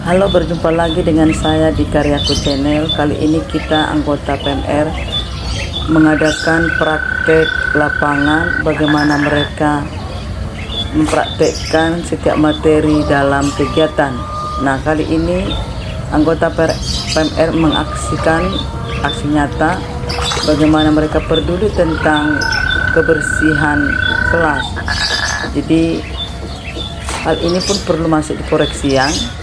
Halo, berjumpa lagi dengan saya di Karyaku Channel. Kali ini kita anggota PMR mengadakan praktek lapangan bagaimana mereka mempraktekkan setiap materi dalam kegiatan. Nah, kali ini anggota PMR mengaksikan aksi nyata bagaimana mereka peduli tentang kebersihan kelas. Jadi hal ini pun perlu masuk dikoreksian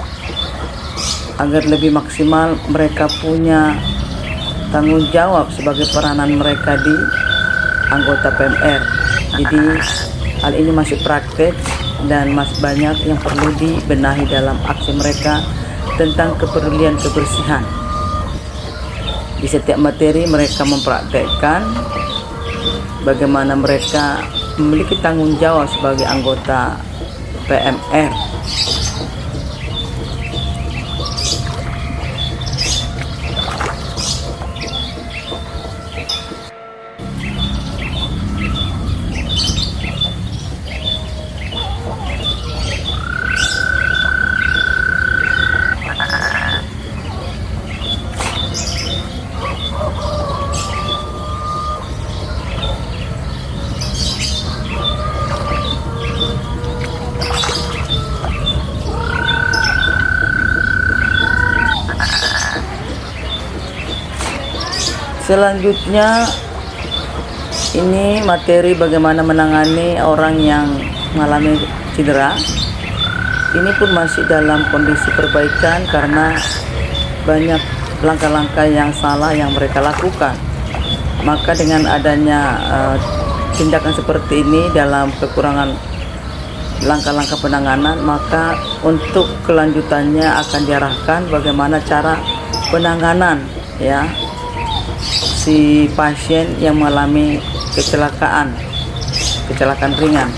agar lebih maksimal mereka punya tanggung jawab sebagai peranan mereka di anggota PMR. Jadi hal ini masih praktek dan masih banyak yang perlu dibenahi dalam aksi mereka tentang kepedulian kebersihan. Di setiap materi mereka mempraktekkan bagaimana mereka memiliki tanggung jawab sebagai anggota PMR. Selanjutnya ini materi bagaimana menangani orang yang mengalami cedera. Ini pun masih dalam kondisi perbaikan karena banyak langkah-langkah yang salah yang mereka lakukan. Maka dengan adanya tindakan seperti ini dalam kekurangan langkah-langkah penanganan, maka untuk kelanjutannya akan diarahkan bagaimana cara penanganan ya si pasien yang mengalami kecelakaan ringan.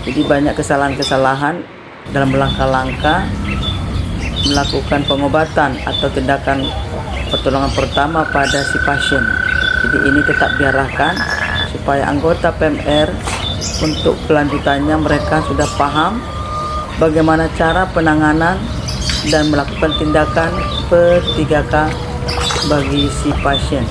Jadi banyak kesalahan-kesalahan dalam langkah-langkah melakukan pengobatan atau tindakan pertolongan pertama pada si pasien. Jadi ini tetap diarahkan supaya anggota PMR untuk kelanjutannya mereka sudah paham bagaimana cara penanganan dan melakukan tindakan P3K bagi si pasien.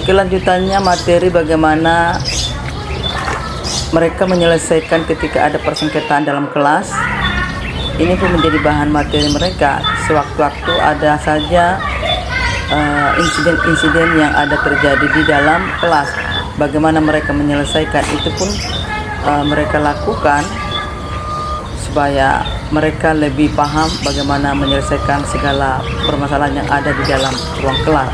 Kelanjutannya materi bagaimana mereka menyelesaikan ketika ada persengketaan dalam kelas. Ini pun menjadi bahan materi mereka. Sewaktu-waktu ada saja insiden-insiden yang ada terjadi di dalam kelas. Bagaimana mereka menyelesaikan itu pun mereka lakukan supaya mereka lebih paham bagaimana menyelesaikan segala permasalahan yang ada di dalam ruang kelas.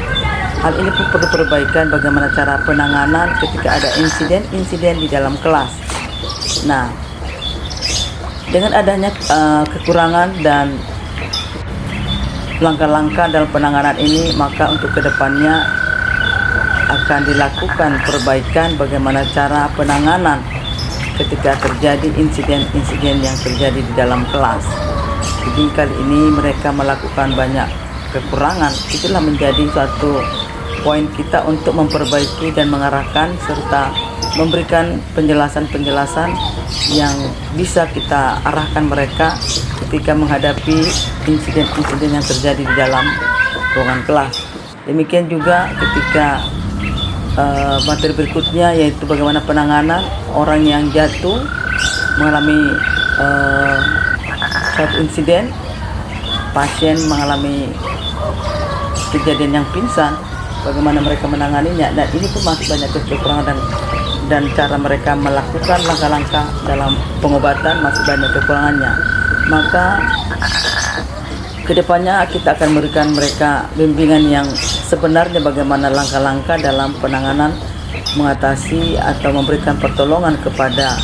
Hal ini pun perlu perbaikan bagaimana cara penanganan ketika ada insiden-insiden di dalam kelas. Nah, dengan adanya kekurangan dan langkah-langkah dalam penanganan ini, maka untuk kedepannya akan dilakukan perbaikan bagaimana cara penanganan ketika terjadi insiden-insiden yang terjadi di dalam kelas. Jadi kali ini mereka melakukan banyak kekurangan. Itulah menjadi suatu poin kita untuk memperbaiki dan mengarahkan serta memberikan penjelasan-penjelasan yang bisa kita arahkan mereka ketika menghadapi insiden-insiden yang terjadi di dalam ruangan kelas. Demikian juga ketika materi berikutnya, yaitu bagaimana penanganan orang yang jatuh mengalami suatu insiden, pasien mengalami kejadian yang pingsan, bagaimana mereka menanganinya. Dan ini pun masih banyak kekurangan dan cara mereka melakukan langkah-langkah dalam pengobatan masih banyak kekurangannya. Maka kedepannya kita akan memberikan mereka bimbingan yang sebenarnya bagaimana langkah-langkah dalam penanganan mengatasi atau memberikan pertolongan kepada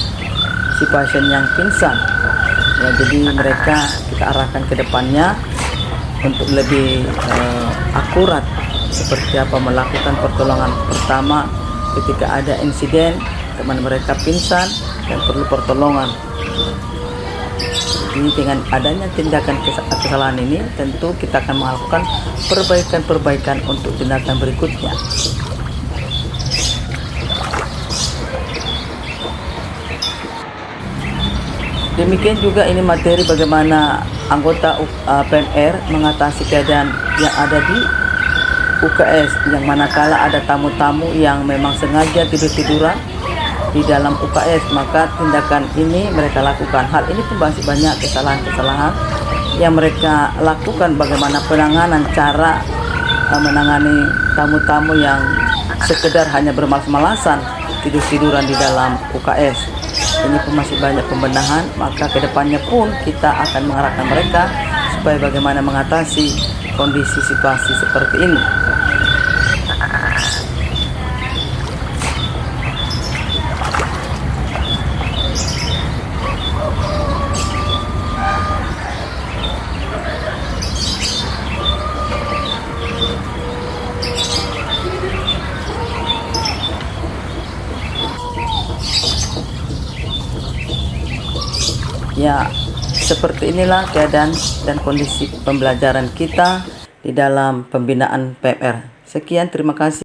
si pasien yang pingsan. Ya, jadi mereka kita arahkan ke depannya untuk lebih akurat seperti apa melakukan pertolongan pertama ketika ada insiden teman mereka pingsan dan perlu pertolongan. Jadi dengan adanya tindakan kesalahan ini tentu kita akan melakukan perbaikan-perbaikan untuk tindakan berikutnya. Demikian juga ini materi bagaimana anggota PMR mengatasi keadaan yang ada di UKS, yang manakala ada tamu-tamu yang memang sengaja tidur-tiduran di dalam UKS, maka tindakan ini mereka lakukan. Hal ini pun masih banyak kesalahan-kesalahan yang mereka lakukan, bagaimana penanganan, cara menangani tamu-tamu yang sekedar hanya bermalas-malasan tidur-tiduran di dalam UKS. Ini pun masih banyak pembenahan, maka kedepannya pun kita akan mengarahkan mereka supaya bagaimana mengatasi kondisi situasi seperti ini. Ya, seperti inilah keadaan dan kondisi pembelajaran kita di dalam pembinaan PMR. Sekian, terima kasih.